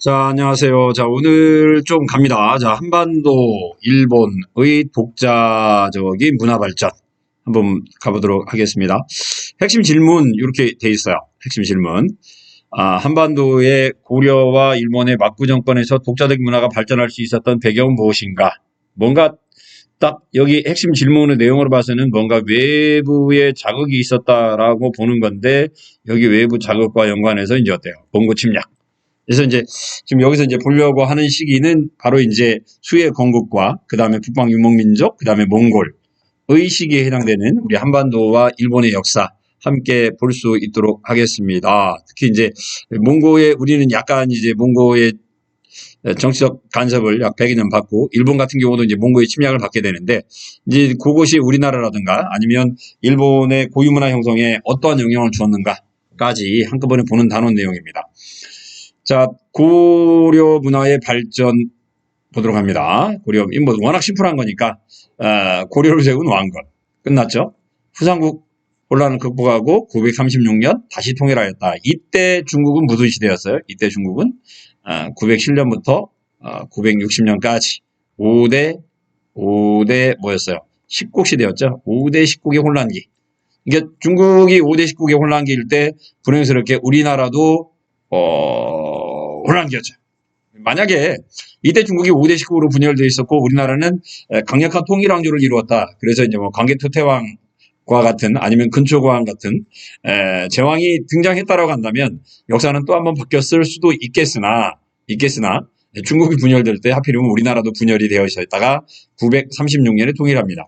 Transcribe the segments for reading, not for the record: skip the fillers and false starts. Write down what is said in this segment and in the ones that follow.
자, 안녕하세요. 자, 오늘 좀 갑니다. 자, 한반도, 일본의 독자적인 문화 발전 한번 가보도록 하겠습니다. 핵심 질문 이렇게 돼 있어요. 핵심 질문. 한반도의 고려와 일본의 막부 정권에서 독자적 문화가 발전할 수 있었던 배경은 무엇인가? 뭔가 딱 여기 핵심 질문의 내용으로 봐서는 뭔가 외부의 자극이 있었다라고 보는 건데, 여기 외부 자극과 연관해서 이제 어때요? 몽고 침략. 그래서 이제 지금 여기서 이제 보려고 하는 시기는 바로 이제 수해 건국과 그 다음에 북방 유목민족, 그 다음에 몽골의 시기에 해당되는 우리 한반도와 일본의 역사 함께 볼 수 있도록 하겠습니다. 특히 이제 몽고의 우리는 약간 이제 몽고의 정치적 간섭을 약 100여 년 받고, 일본 같은 경우도 이제 몽고의 침략을 받게 되는데, 이제 그것이 우리나라라든가 아니면 일본의 고유문화 형성에 어떠한 영향을 주었는가까지 한꺼번에 보는 단원 내용입니다. 자, 고려 문화의 발전 보도록 합니다. 고려, 뭐 워낙 심플한 거니까, 고려를 세운 왕건. 끝났죠? 후삼국 혼란을 극복하고 936년 다시 통일하였다. 이때 중국은 무슨 시대였어요? 이때 중국은 907년부터 960년까지 5대 뭐였어요? 10국 시대였죠? 5대 10국의 혼란기. 이게 중국이 5대 10국의 혼란기일 때 불행스럽게 우리나라도 혼란기였죠. 만약에 이때 중국이 5대 10국으로 분열되어 있었고 우리나라는 강력한 통일왕조를 이루었다. 그래서 이제 뭐 광개토태왕과 같은 아니면 근초고왕 같은 제왕이 등장했다라고 한다면 역사는 또 한번 바뀌었을 수도 있겠으나 중국이 분열될 때 하필이면 우리나라도 분열이 되어 있었다가 936년에 통일합니다.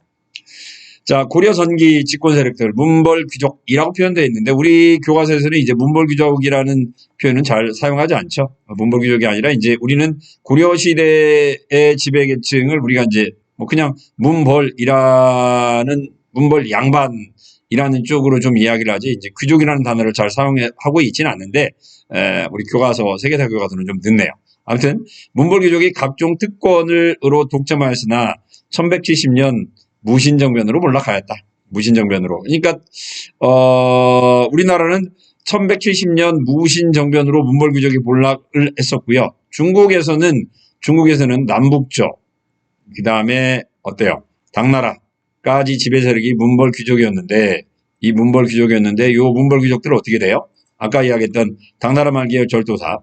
자, 고려 전기 집권 세력들, 문벌 귀족이라고 표현되어 있는데, 우리 교과서에서는 이제 문벌 귀족이라는 표현은 잘 사용하지 않죠. 문벌 귀족이 아니라 이제 우리는 고려 시대의 지배계층을 우리가 이제 뭐 그냥 문벌 양반이라는 쪽으로 좀 이야기를 하지, 이제 귀족이라는 단어를 잘 사용하고 있지는 않는데, 우리 교과서, 세계사 교과서는 좀 늦네요. 아무튼, 문벌 귀족이 각종 특권으로 독점하였으나, 1170년 무신정변으로 몰락하였다. 무신정변으로. 그러니까 우리나라는 1170년 무신정변으로 문벌귀족이 몰락을 했었고요. 중국에서는 남북조, 그 다음에 어때요? 당나라까지 지배 세력이 문벌귀족이었는데, 이 문벌귀족들은 어떻게 돼요? 아까 이야기했던 당나라 말기의 절도사,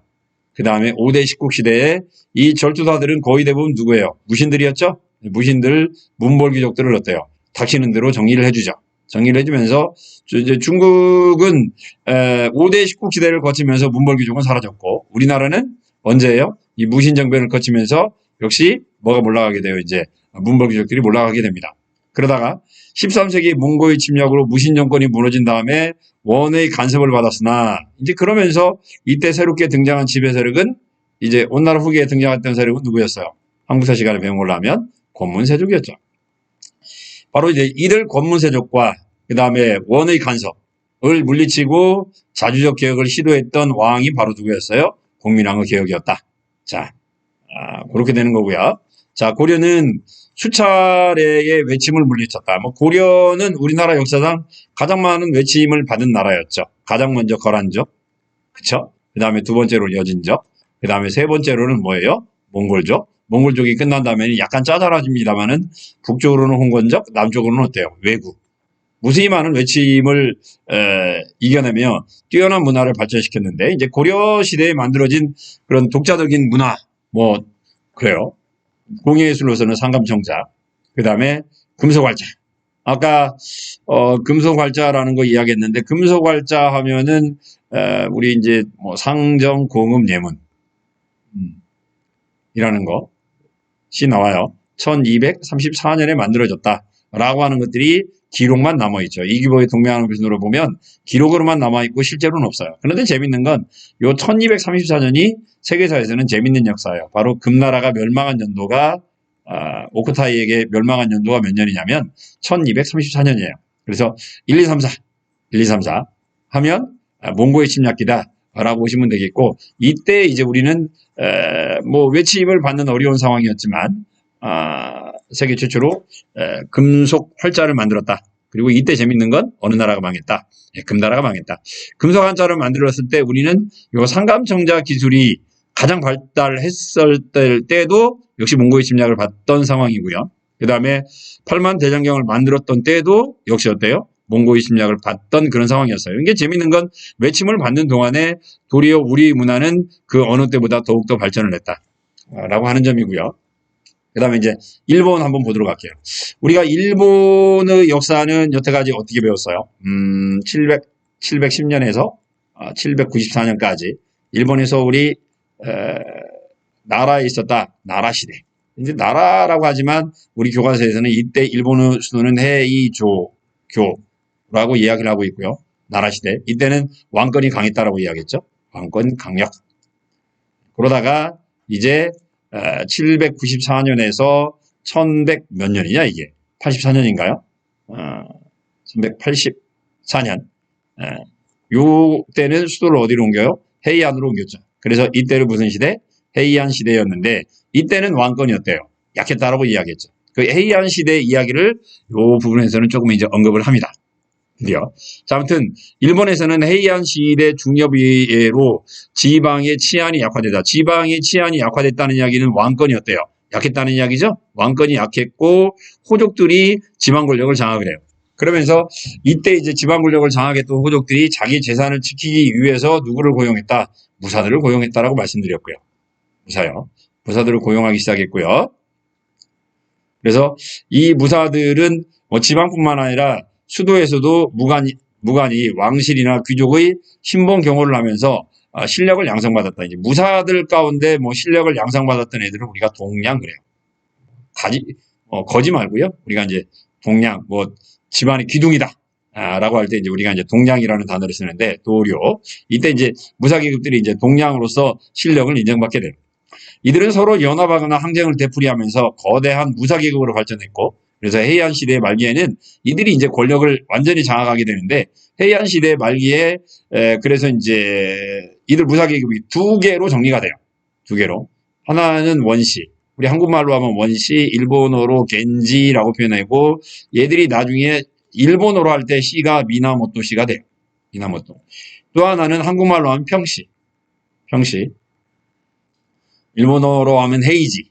그 다음에 5대 10국 시대에 이 절도사들은 거의 대부분 누구예요? 무신들이었죠? 무신들, 문벌귀족들을 어때요? 닥치는 대로 정리를 해주죠. 정리를 해주면서 이제 중국은 5대 10국 시대를 거치면서 문벌귀족은 사라졌고, 우리나라는 언제예요? 이 무신정변을 거치면서 역시 뭐가 몰락하게 돼요? 이제 문벌귀족들이 몰락하게 됩니다. 그러다가 13세기 몽고의 침략으로 무신정권이 무너진 다음에 원의 간섭을 받았으나, 이제 그러면서 이때 새롭게 등장한 지배 세력은 이제 온나라 후기에 등장했던 세력은 누구였어요? 한국사 시간에 배운 걸로 하면 권문세족이었죠. 바로 이제 이들 권문세족과 그 다음에 원의 간섭을 물리치고 자주적 개혁을 시도했던 왕이 바로 누구였어요? 공민왕후 개혁이었다. 자, 그렇게 되는 거고요. 자, 고려는 수차례의 외침을 물리쳤다. 뭐 고려는 우리나라 역사상 가장 많은 외침을 받은 나라였죠. 가장 먼저 거란족, 그쵸? 그 다음에 두 번째로 여진족, 그 다음에 세 번째로는 뭐예요? 몽골족. 몽골족이 끝난 다음에는 약간 짜잘해집니다만은 북쪽으로는 홍건족, 남쪽으로는 어때요? 왜구. 무수히 많은 외침을 이겨내며 뛰어난 문화를 발전시켰는데, 이제 고려 시대에 만들어진 그런 독자적인 문화, 뭐 그래요. 공예예술로서는 상감청자, 그 다음에 금속활자. 아까 금속활자라는 거 이야기했는데, 금속활자 하면은 우리 이제 뭐 상정, 공음, 예문 이라는 것이 나와요. 1234년에 만들어졌다라고 하는 것들이 기록만 남아있죠. 이규보의 동명항변으로 보면 기록으로만 남아있고 실제로는 없어요. 그런데 재밌는 건 요 1234년이 세계사에서는 재밌는 역사예요. 바로 금나라가 멸망한 연도가 오쿠타이에게 멸망한 연도가 몇 년이냐면 1234년이에요. 그래서 1, 2, 3, 4 하면 몽고의 침략기다 라고 보시면 되겠고, 이때 이제 우리는 뭐 외침을 받는 어려운 상황이었지만 세계 최초로 금속 활자를 만들었다. 그리고 이때 재밌는 건 어느 나라가 망했다. 금나라가 망했다. 금속 활자를 만들었을 때 우리는 요 상감청자 기술이 가장 발달했을 때도 역시 몽고의 침략을 받던 상황이고요. 그 다음에 8만 대장경을 만들었던 때도 역시 어때요? 몽고의 침략을 받던 그런 상황이었어요. 이게 재밌는 건 외침을 받는 동안에 도리어 우리 문화는 그 어느 때보다 더욱더 발전을 했다라고 하는 점이고요. 그 다음에 이제 일본 한번 보도록 할게요. 우리가 일본의 역사는 여태까지 어떻게 배웠어요? 710년에서 794년까지 일본에서 우리 나라에 있었다. 나라 시대. 이제 나라라고 하지만 우리 교과서에서는 이때 일본의 수도는 헤이조교라고 이야기를 하고 있고요. 나라 시대. 이때는 왕권이 강했다라고 이야기했죠. 왕권 강력. 그러다가 이제 794년에서 1100 몇 년이냐 이게 84년인가요? 1184년. 요 때는 수도를 어디로 옮겨요? 헤이안으로 옮겼죠. 그래서 이때는 무슨 시대? 헤이안 시대였는데 이때는 왕권이었대요. 약했다라고 이야기했죠. 그 헤이안 시대 이야기를 요 부분에서는 조금 이제 언급을 합니다. 드디어. 자, 아무튼 일본에서는 헤이안 시대 중엽이로 지방의 치안이 약화되다. 지방의 치안이 약화됐다는 이야기는 왕권이었대요. 약했다는 이야기죠. 왕권이 약했고 호족들이 지방 권력을 장악을 해요. 그러면서 이때 이제 지방 권력을 장악했던 호족들이 자기 재산을 지키기 위해서 누구를 고용했다? 무사들을 고용했다라고 말씀드렸고요. 무사요. 무사들을 고용하기 시작했고요. 그래서 이 무사들은 지방뿐만 아니라 수도에서도 무관이 왕실이나 귀족의 신봉 경호를 하면서 실력을 양성받았다. 이제 무사들 가운데 실력을 양성받았던 애들은 우리가 동량 그래요. 거지 말고요. 우리가 이제 동량, 집안의 기둥이다. 라고 할 때 이제 우리가 이제 동량이라는 단어를 쓰는데 도료. 이때 이제 무사계급들이 이제 동량으로서 실력을 인정받게 돼요. 이들은 서로 연합하거나 항쟁을 되풀이하면서 거대한 무사계급으로 발전했고, 그래서 헤이안 시대 말기에는 이들이 이제 권력을 완전히 장악하게 되는데, 헤이안 시대 말기에 그래서 이제 이들 무사계급이 두 개로 정리가 돼요. 두 개로. 하나는 원시. 우리 한국말로 하면 원시, 일본어로 겐지라고 표현하고, 얘들이 나중에 일본어로 할 때 시가 미나모토 시가 돼요. 미나모토. 또 하나는 한국말로 하면 평시. 평시. 일본어로 하면 헤이지.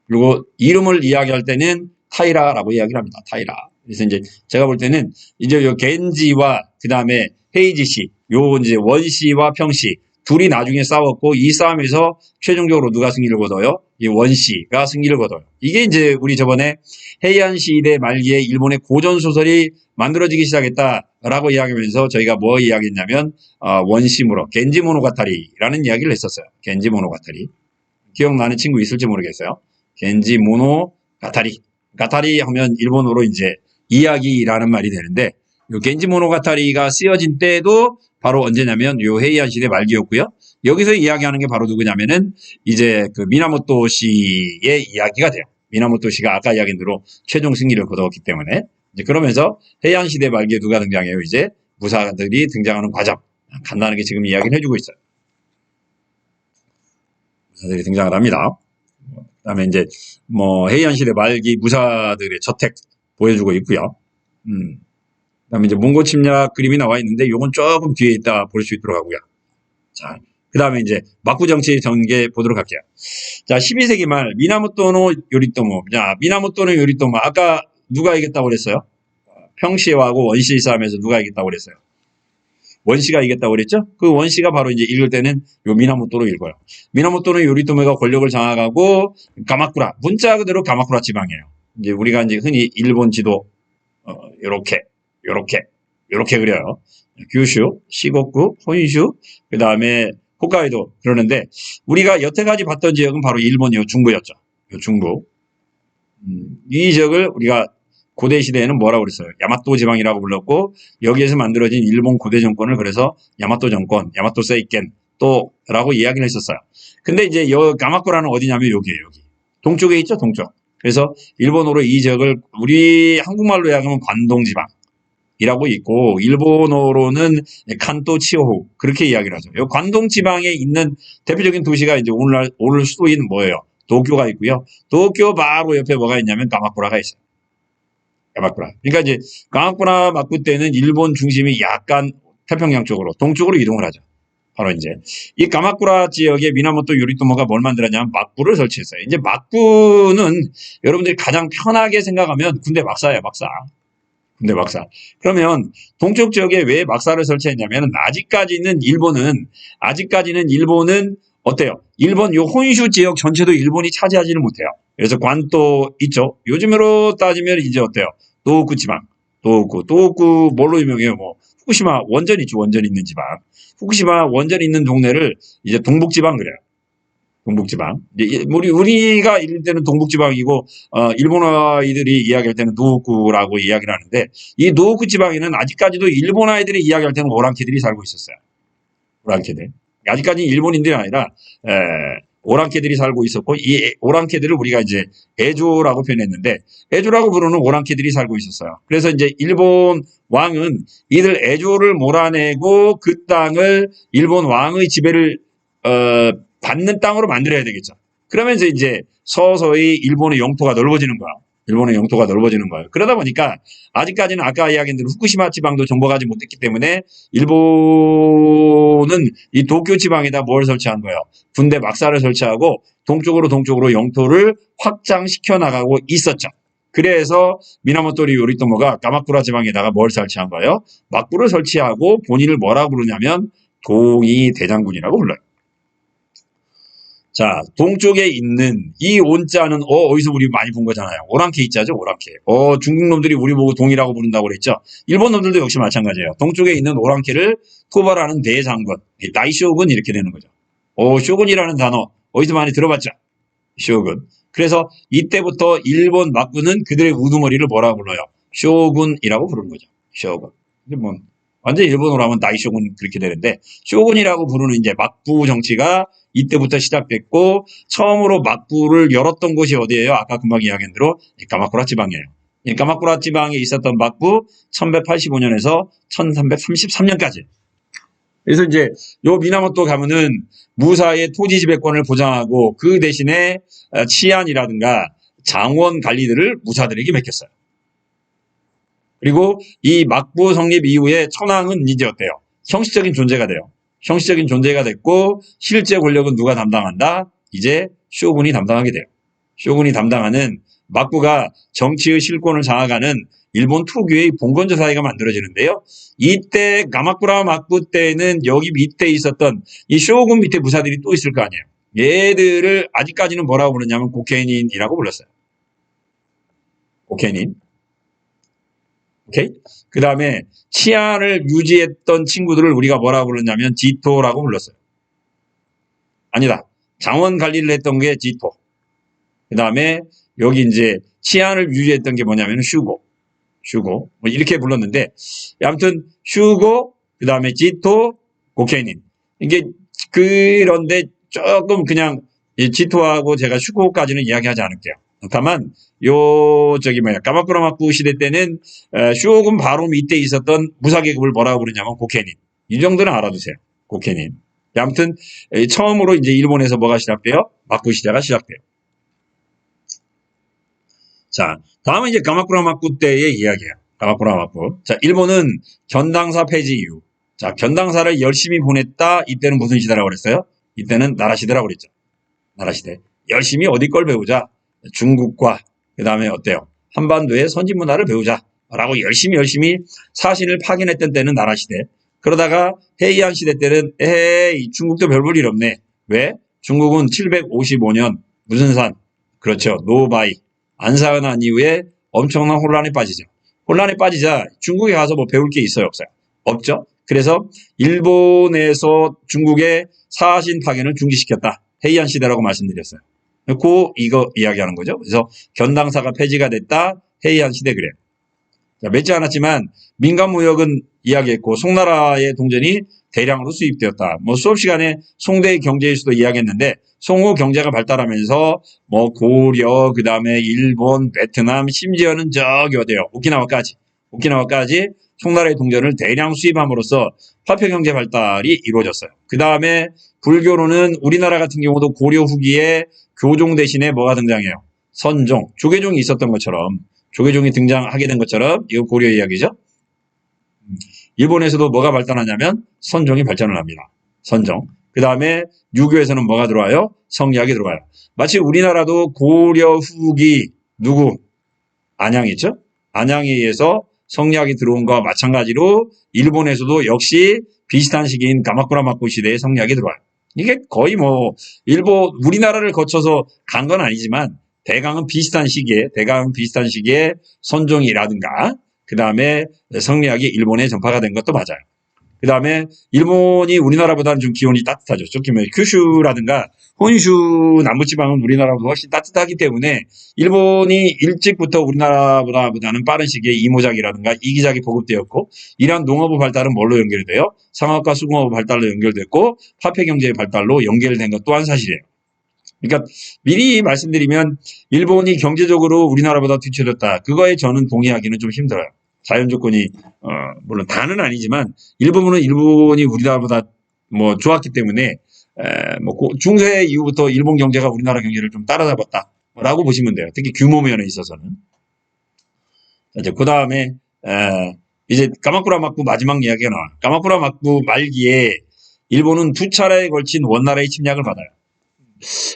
그리고 이름을 이야기할 때는 타이라라고 이야기를 합니다. 타이라. 그래서 이제 제가 볼 때는 이제 요 겐지와 그 다음에 헤이지 씨, 요 이제 원시와 평시 둘이 나중에 싸웠고 이 싸움에서 최종적으로 누가 승리를 거둬요? 이 원시가 승리를 거둬요. 이게 이제 우리 저번에 헤이안 시대 말기에 일본의 고전 소설이 만들어지기 시작했다라고 이야기하면서 저희가 뭐 이야기했냐면 원시무로 겐지 모노가타리라는 이야기를 했었어요. 겐지 모노가타리. 기억나는 친구 있을지 모르겠어요. 겐지 모노가타리. 가타리 하면 일본어로 이제 이야기라는 말이 되는데 요 겐지 모노가타리가 쓰여진 때도 바로 언제냐면 요 헤이안 시대 말기였고요. 여기서 이야기하는 게 바로 누구냐면은 이제 그 미나모토 씨의 이야기가 돼요. 미나모토 씨가 아까 이야기한 대로 최종 승리를 거두었기 때문에 이제 그러면서 헤이안 시대 말기에 누가 등장해요? 이제 무사들이 등장하는 과정. 간단하게 지금 이야기를 해주고 있어요. 무사들이 등장을 합니다. 그다음에 이제 헤이안 시대 말기 무사들의 저택 보여주고 있고요. 그다음에 이제 몽고 침략 그림이 나와 있는데 요건 조금 뒤에 있다 볼 수 있도록 하고요. 자, 그다음에 이제 막부 정치 전개 보도록 할게요. 자, 12세기 말 미나모토노 요리토모. 자, 미나모토노 요리토모. 아까 누가 이겼다고 그랬어요? 평시하고 원시 싸움에서 누가 이겼다고 그랬어요? 원시가 이겼다고 그랬죠? 그 원시가 바로 이제 읽을 때는 요 미나모토로 읽어요. 미나모토는 요리토메가 권력을 장악하고 가마쿠라, 문자 그대로 가마쿠라 지방이에요. 이제 우리가 이제 흔히 일본 지도 요렇게 그려요. 규슈, 시고쿠, 혼슈, 그 다음에 홋카이도 그러는데 우리가 여태까지 봤던 지역은 바로 일본이요 중부였죠. 요 중부. 이 지역을 우리가 고대 시대에는 뭐라고 그랬어요? 야마토 지방이라고 불렀고 여기에서 만들어진 일본 고대 정권을 그래서 야마토 정권, 야마토 세이켄 또라고 이야기를 했었어요. 근데 이제 가마쿠라는 어디냐면 여기에요. 여기. 동쪽에 있죠, 동쪽. 그래서 일본어로 이 지역을 우리 한국말로 이야기하면 관동 지방이라고 있고 일본어로는 칸토 치오후 그렇게 이야기를 하죠. 이 관동 지방에 있는 대표적인 도시가 이제 오늘 수도인 뭐예요? 도쿄가 있고요. 도쿄 바로 옆에 뭐가 있냐면 가마쿠라가 있어요. 가마쿠라. 그러니까 이제 가마쿠라 막부 때는 일본 중심이 약간 태평양 쪽으로 동쪽으로 이동을 하죠. 바로 이제 이 가마쿠라 지역에 미나모토 요리토모가 뭘 만들었냐면 막부를 설치했어요. 이제 막부는 여러분들이 가장 편하게 생각하면 군대 막사예요, 막사. 군대 막사. 그러면 동쪽 지역에 왜 막사를 설치했냐면 아직까지는 일본은 어때요? 일본 요 혼슈 지역 전체도 일본이 차지하지는 못해요. 그래서 관도 있죠. 요즘으로 따지면 이제 어때요? 도호쿠 지방, 도호쿠 뭘로 유명해요? 뭐 후쿠시마 원전 있죠, 원전 있는 지방. 후쿠시마 원전 있는 동네를 이제 동북지방 그래요. 동북지방. 이제 우리가 읽을 때는 동북지방이고, 일본어이들이 이야기할 때는 노호쿠라고 이야기를 하는데, 이 노호쿠 지방에는 아직까지도 일본 아이들이 이야기할 때는 오랑캐들이 살고 있었어요. 오랑캐들. 아직까지 일본인들이 아니라, 오랑캐들이 살고 있었고, 이 오랑캐들을 우리가 이제 에조라고 표현했는데, 에조라고 부르는 오랑캐들이 살고 있었어요. 그래서 이제 일본 왕은 이들 에조를 몰아내고 그 땅을 일본 왕의 지배를, 받는 땅으로 만들어야 되겠죠. 그러면서 이제 서서히 일본의 영토가 넓어지는 거야. 일본의 영토가 넓어지는 거예요. 그러다 보니까 아직까지는 아까 이야기한 대로 후쿠시마 지방도 정복하지 못했기 때문에 일본은 이 도쿄 지방에다 뭘 설치한 거예요? 군대 막사를 설치하고 동쪽으로 영토를 확장시켜 나가고 있었죠. 그래서 미나모토리 요리토모가 가마쿠라 지방에다가 뭘 설치한 거예요? 막부를 설치하고 본인을 뭐라고 부르냐면 동이 대장군이라고 불러요. 자, 동쪽에 있는 이 온자는 어디서 우리 많이 본 거잖아요. 오랑캐 이자죠, 오랑캐. 중국 놈들이 우리 보고 동이라고 부른다고 그랬죠. 일본 놈들도 역시 마찬가지예요. 동쪽에 있는 오랑캐를 토벌하는 대장군, 다이쇼군 이렇게 되는 거죠. 쇼군이라는 단어 어디서 많이 들어봤죠? 쇼군. 그래서 이때부터 일본 막군은 그들의 우두머리를 뭐라고 불러요? 쇼군이라고 부르는 거죠. 쇼군. 뭐 완전 일본어로 하면 다이쇼군 그렇게 되는데 쇼군이라고 부르는 이제 막부 정치가 이때부터 시작됐고 처음으로 막부를 열었던 곳이 어디예요? 아까 금방 이야기한 대로 가마쿠라 지방이에요. 가마쿠라 지방에 있었던 막부 1185년에서 1333년까지. 그래서 이제 요 미나모토 가면은 무사의 토지 지배권을 보장하고 그 대신에 치안이라든가 장원 관리들을 무사들에게 맡겼어요. 그리고 이 막부 성립 이후에 천황은 이제 어때요? 형식적인 존재가 돼요. 형식적인 존재가 됐고 실제 권력은 누가 담당한다? 이제 쇼군이 담당하게 돼요. 쇼군이 담당하는 막부가 정치의 실권을 장악하는 일본 특유의 봉건조 사회가 만들어지는데요. 이때 가마쿠라 막부 때는 여기 밑에 있었던 이 쇼군 밑에 부사들이 또 있을 거 아니에요. 얘들을 아직까지는 뭐라고 부르냐면 고케닌이라고 불렀어요. 고케닌. 오케이? 그 다음에 치안을 유지했던 친구들을 우리가 뭐라고 불렀냐면 지토라고 불렀어요. 아니다. 장원 관리를 했던 게 지토. 그 다음에 여기 이제 치안을 유지했던 게 뭐냐면 슈고. 뭐 이렇게 불렀는데 아무튼 슈고, 그 다음에 지토, 고케닌. 이게 그런데 조금 그냥 지토하고 제가 슈고까지는 이야기하지 않을게요. 다만 가마쿠라 막부 시대 때는 쇼군 바로 밑에 있었던 무사계급을 뭐라고 부르냐면 고케닌. 이 정도는 알아두세요. 고케닌. 아무튼 처음으로 이제 일본에서 뭐가 시작돼요? 막부 시대가 시작돼요. 자, 다음은 이제 가마쿠라 막부 때의 이야기예요. 가마쿠라 막부. 자, 일본은 견당사 폐지 이후. 자, 견당사를 열심히 보냈다. 이때는 무슨 시대라고 그랬어요? 이때는 나라 시대라고 그랬죠. 나라 시대. 열심히 어디 걸 배우자. 중국과 그 다음에 어때요? 한반도의 선진 문화를 배우자라고 열심히 사신을 파견했던 때는 나라 시대. 그러다가 헤이안 시대 때는 중국도 별 볼 일 없네. 왜? 중국은 755년 무슨 산? 그렇죠. 노바이. 안사은한 이후에 엄청난 혼란에 빠지죠. 혼란에 빠지자 중국에 가서 뭐 배울 게 있어요? 없어요? 없죠. 그래서 일본에서 중국의 사신 파견을 중지시켰다. 헤이안 시대라고 말씀드렸어요. 이거 이야기하는 거죠. 그래서 견당사가 폐지가 됐다. 헤이안 시대 그래요. 자, 맺지 않았지만 민간무역은 이야기했고 송나라의 동전이 대량으로 수입되었다. 뭐 수업 시간에 송대의 경제의 수도 이야기했는데 송후 경제가 발달하면서 뭐 고려, 그 다음에 일본, 베트남, 심지어는 저기 어디요? 오키나와까지 송나라의 동전을 대량 수입함으로써 화폐 경제 발달이 이루어졌어요. 그 다음에 불교로는 우리나라 같은 경우도 고려 후기에 교종 대신에 뭐가 등장해요? 선종, 조계종이 있었던 것처럼 조계종이 등장하게 된 것처럼 이거 고려 이야기죠. 일본에서도 뭐가 발달하냐면 선종이 발전을 합니다. 선종. 그 다음에 유교에서는 뭐가 들어와요? 성리학이 들어와요. 마치 우리나라도 고려 후기 누구? 안양이 있죠? 안양에 의해서 성리학이 들어온 것과 마찬가지로 일본에서도 역시 비슷한 시기인 가마쿠라 막부 시대에 성리학이 들어와요. 이게 거의 뭐 우리나라를 거쳐서 간 건 아니지만 대강은 비슷한 시기에 선종이라든가 그 다음에 성리학이 일본에 전파가 된 것도 맞아요. 그 다음에 일본이 우리나라보다는 좀 기온이 따뜻하죠. 특히 큐슈라든가 혼슈 남부지방은 우리나라보다 훨씬 따뜻하기 때문에 일본이 일찍부터 우리나라보다는 빠른 시기에 이모작이라든가 이기작이 보급되었고 이러한 농업의 발달은 뭘로 연결돼요? 상업과 수공업의 발달로 연결됐고 화폐경제의 발달로 연결된 것 또한 사실이에요. 그러니까 미리 말씀드리면 일본이 경제적으로 우리나라보다 뒤처졌다. 그거에 저는 동의하기는 좀 힘들어요. 자연 조건이 물론 다는 아니지만 일부분은 일본이 우리나라보다 뭐 좋았기 때문에 중세 이후부터 일본 경제가 우리나라 경제를 좀 따라잡았다라고 보시면 돼요. 특히 규모 면에 있어서는. 이제 그 다음에 이제 가마쿠라 막부 마지막 이야기가 나와요. 가마쿠라 막부 말기에 일본은 두 차례에 걸친 원나라의 침략을 받아요.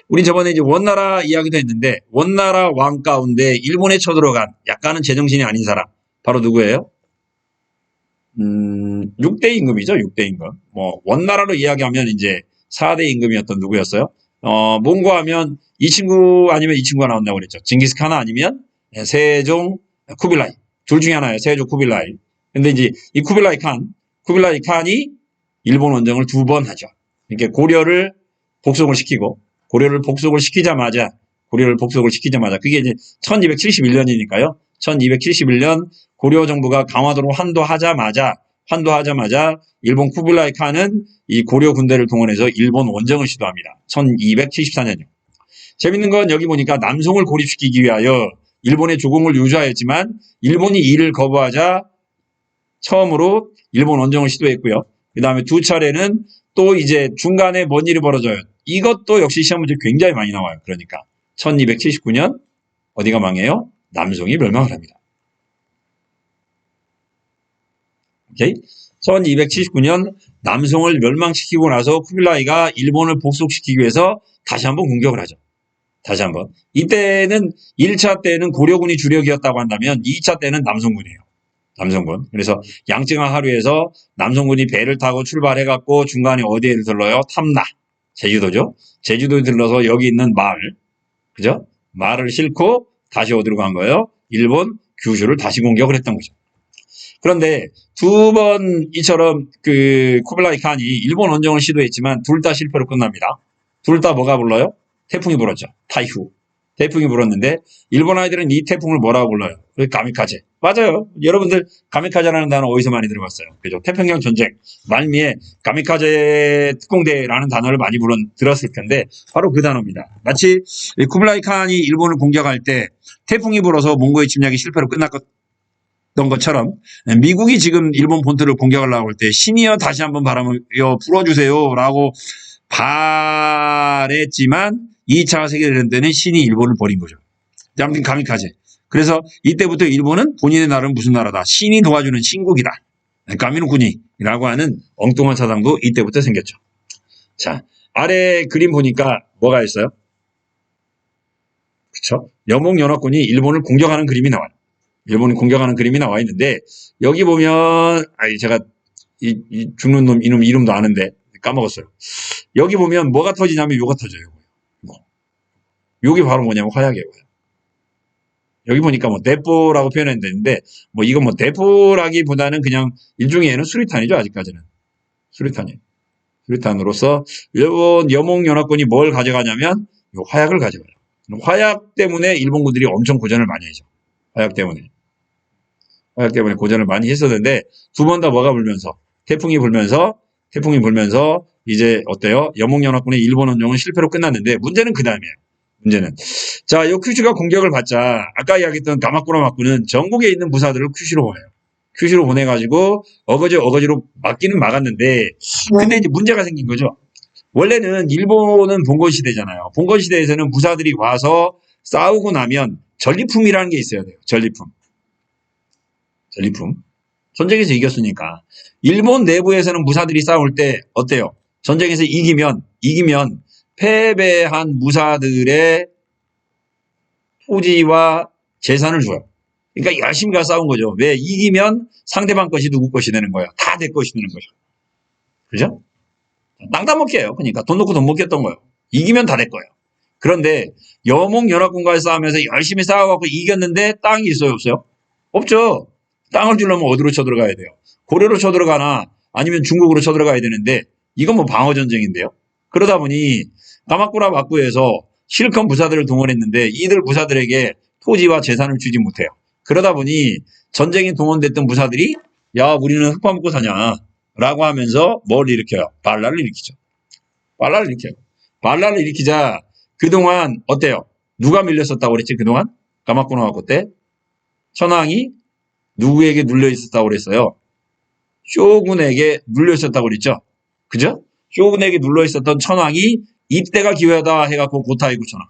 우리 저번에 이제 원나라 이야기도 했는데 원나라 왕 가운데 일본에 쳐들어간 약간은 제정신이 아닌 사람 바로 누구예요? 6대 임금이죠. 6대 임금. 뭐 원나라로 이야기하면 이제 4대 임금이었던 누구였어요? 몽고 하면 이 친구 아니면 이 친구가 나온다고 그랬죠. 징기스칸 아니면 세종 쿠빌라이. 둘 중에 하나예요. 세종 쿠빌라이. 근데 이제 이 쿠빌라이 칸이 일본 원정을 2번 하죠. 이렇게 고려를 복속을 시키고 고려를 복속을 시키자마자 그게 이제 1271년이니까요. 1271년 고려 정부가 강화도로 환도하자마자 일본 쿠빌라이 칸은 이 고려 군대를 동원해서 일본 원정을 시도합니다. 1274년이요. 재밌는 건 여기 보니까 남송을 고립시키기 위하여 일본의 조공을 유지하였지만 일본이 이를 거부하자 처음으로 일본 원정을 시도했고요. 그 다음에 두 차례는 또 이제 중간에 뭔 일이 벌어져요. 이것도 역시 시험 문제 굉장히 많이 나와요. 그러니까 1279년 어디가 망해요? 남송이 멸망을 합니다. 오케이? 1279년 남송을 멸망시키고 나서 쿠빌라이가 일본을 복속시키기 위해서 다시 한번 공격을 하죠. 다시 한번. 이때는 1차 때는 고려군이 주력이었다고 한다면 2차 때는 남송군이에요. 남송군. 그래서 양증하 하류에서 남송군이 배를 타고 출발해갖고 중간에 어디에 들러요? 탐나. 제주도죠. 제주도에 들러서 여기 있는 그죠? 말을 싣고 다시 어디로 간 거예요? 일본 규슈를 다시 공격을 했던 거죠. 그런데 두 번 이처럼 그 쿠빌라이 칸이 일본 원정을 시도했지만 둘 다 실패로 끝납니다. 둘 다 뭐가 불러요? 태풍이 불었죠. 타이후. 태풍이 불었는데 일본 아이들은 이 태풍을 뭐라고 불러요? 가미카제. 맞아요. 여러분들 가미카제라는 단어 어디서 많이 들어봤어요? 그죠? 태평양 전쟁 말미에 가미카제 특공대라는 단어를 많이 들었을 텐데 바로 그 단어입니다. 마치 쿠빌라이 칸이 일본을 공격할 때 태풍이 불어서 몽고의 침략이 실패로 끝났던 것처럼 미국이 지금 일본 본토를 공격하려고 할 때 신이여 다시 한번 바람을 불어주세요 라고 바랬지만 2차 세계대전 때는 신이 일본을 버린 거죠. 아무튼 가미카제. 그래서 이때부터 일본은 본인의 나라는 무슨 나라다? 신이 도와주는 신국이다. 가미노쿠니라고 하는 엉뚱한 사상도 이때부터 생겼죠. 자, 아래 그림 보니까 뭐가 있어요? 그쵸? 여몽연합군이 일본을 공격하는 그림이 나와요. 일본이 공격하는 그림이 나와 있는데 여기 보면 제가 이 죽는 놈 이놈 이름도 아는데 까먹었어요. 여기 보면 뭐가 터지냐면 요가 터져요. 요게 바로 뭐냐면 화약이에요. 여기 보니까 뭐 대포라고 표현했는데 뭐 이건 뭐 대포라기보다는 그냥 일종의 얘는 수리탄이죠. 아직까지는 수리탄이에요. 수리탄으로서 일본 여몽연합군이 뭘 가져가냐면 요 화약을 가져가요. 화약 때문에 일본군들이 엄청 고전을 많이 하죠. 화약 때문에 고전을 많이 했었는데 두 번 다 뭐가 불면서 태풍이 불면서 이제 어때요? 여몽연합군의 일본 원정은 실패로 끝났는데 문제는 그 다음이에요. 자, 요 큐슈가 공격을 받자 아까 이야기했던 가마쿠라 막부는 전국에 있는 부사들을 큐슈로 보내요. 큐슈로 보내가지고 어거지로 막기는 막았는데 근데 이제 문제가 생긴 거죠. 원래는 일본은 봉건시대잖아요. 봉건시대에서는 부사들이 와서 싸우고 나면 전리품이라는 게 있어야 돼요. 전리품. 전쟁에서 이겼으니까. 일본 내부에서는 무사들이 싸울 때 어때요? 전쟁에서 이기면 패배한 무사들의 토지와 재산을 줘요. 그러니까 열심히 가 싸운 거죠. 왜? 이기면 상대방 것이 누구 것이 되는 거야. 다 내 것이 되는 거죠. 그죠? 땅 다 먹게요. 그러니까 돈 놓고 돈 먹겠던 거예요. 이기면 다 내 거예요. 그런데 여몽연합군과의 싸움에서 열심히 싸워갖고 이겼는데 땅이 있어요, 없어요? 없죠. 땅을 주려면 어디로 쳐들어가야 돼요? 고려로 쳐들어가나 아니면 중국으로 쳐들어가야 되는데 이건 뭐 방어전쟁인데요. 그러다 보니 까마꾸라 막부에서 실컷 부사들을 동원했는데 이들 부사들에게 토지와 재산을 주지 못해요. 그러다 보니 전쟁에 동원됐던 부사들이 야 우리는 흙 파먹고 사냐 라고 하면서 뭘 일으켜요? 반란을 일으키죠. 반란을 일으켜요. 반란을 일으키자 그동안 어때요? 누가 밀렸었다고 그랬지 그동안? 까마꾸라 막부 때? 천황이 누구에게 눌려 있었다고 그랬어요? 쇼군에게 눌려 있었다고 그랬죠? 그죠? 쇼군에게 눌러 있었던 천황이 이때가 기회다 해갖고 고타이고 천황.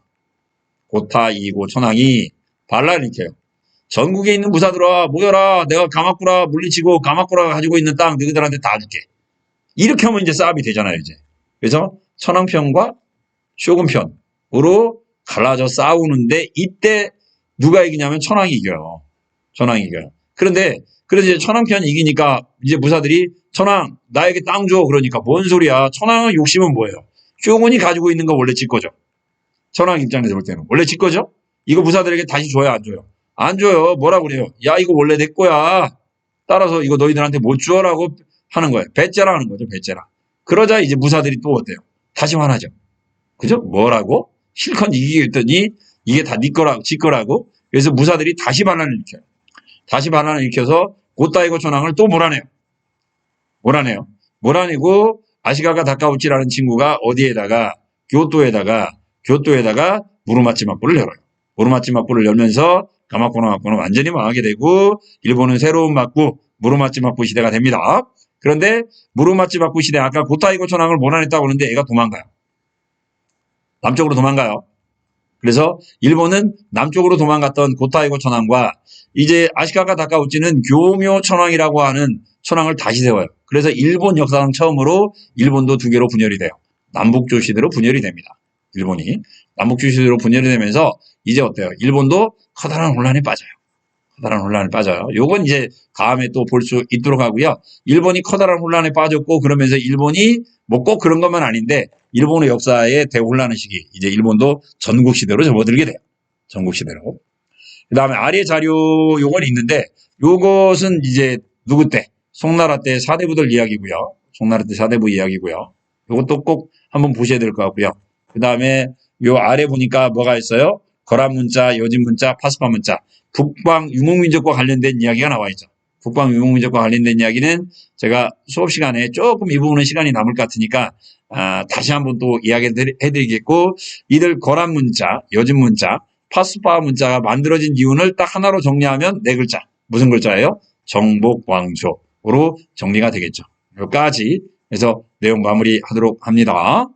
고타이고 천황이 반란을 일으켜요. 전국에 있는 무사들아 모여라. 내가 까마꾸라 물리치고 까마꾸라가 가지고 있는 땅 너희들한테 다 줄게. 이렇게 하면 이제 싸움이 되잖아요. 이제. 그래서 천황편과 쇼군편으로 갈라져 싸우는데 이때 누가 이기냐면 천황이 이겨요. 천황이 이겨요. 그런데 그래서 이제 천황편이 이기니까 이제 무사들이 천황 나에게 땅 줘. 그러니까 뭔 소리야. 천황의 욕심은 뭐예요? 쇼군이 가지고 있는 거 원래 지 거죠. 천황 입장에서 볼 때는 원래 지 거죠. 이거 무사들에게 다시 줘야 안 줘요? 안 줘요. 뭐라 그래요? 야 이거 원래 내 거야. 따라서 이거 너희들한테 못 주어라고 하는 거예요. 배째라 하는 거죠. 배째라. 그러자 이제 무사들이 또 어때요? 다시 화나죠. 그죠? 뭐라고? 실컷 이기겠더니 이게 다 네 거라고 지 거라고. 그래서 무사들이 다시 반란을 일으켜요. 다시 반란을 일으켜서 고타이고 천황을 또 몰아내요. 몰아내고 아시가가 다카우치라는 친구가 어디에다가 교토에다가 무르마치 막부를 열어요. 무르마치 막부를 열면서 가마코노 막부는 완전히 망하게 되고 일본은 새로운 막부 무르마치 막부 시대가 됩니다. 그런데 무르마치 막부 시대 아까 고타이고 천황을 몰아냈다고 하는데 애가 도망가요. 남쪽으로 도망가요. 그래서 일본은 남쪽으로 도망갔던 고타이고 천황과 이제 아시카가 다카우치는 교묘 천황이라고 하는 천황을 다시 세워요. 그래서 일본 역사상 처음으로 일본도 두 개로 분열이 돼요. 남북조시대로 분열이 됩니다. 일본이 남북조시대로 분열이 되면서 이제 어때요? 일본도 커다란 혼란에 빠져요. 요건 이제 다음에 또 볼 수 있도록 하고요. 일본이 커다란 혼란에 빠졌고 그러면서 일본이 뭐 꼭 그런 것만 아닌데 일본의 역사의 대혼란의 시기 이제 일본도 전국시대로 접어들게 돼요. 전국시대로. 그 다음에 아래 자료 요건 있는데 요것은 이제 누구 때? 송나라 때 사대부들 이야기고요. 송나라 때 사대부 이야기고요. 요것도 꼭 한번 보셔야 될 것 같고요. 그 다음에 요 아래 보니까 뭐가 있어요? 거란 문자, 여진 문자, 파스파 문자. 북방 유목민족과 관련된 이야기가 나와 있죠. 북방 유목민족과 관련된 이야기는 제가 수업 시간에 조금 이 부분은 시간이 남을 것 같으니까 다시 한번 또 이야기 해드리겠고 이들 거란 문자, 여진 문자, 파스파 문자가 만들어진 이유를 딱 하나로 정리하면 네 글자. 무슨 글자예요? 정복왕조로 정리가 되겠죠. 여기까지 해서 내용 마무리하도록 합니다.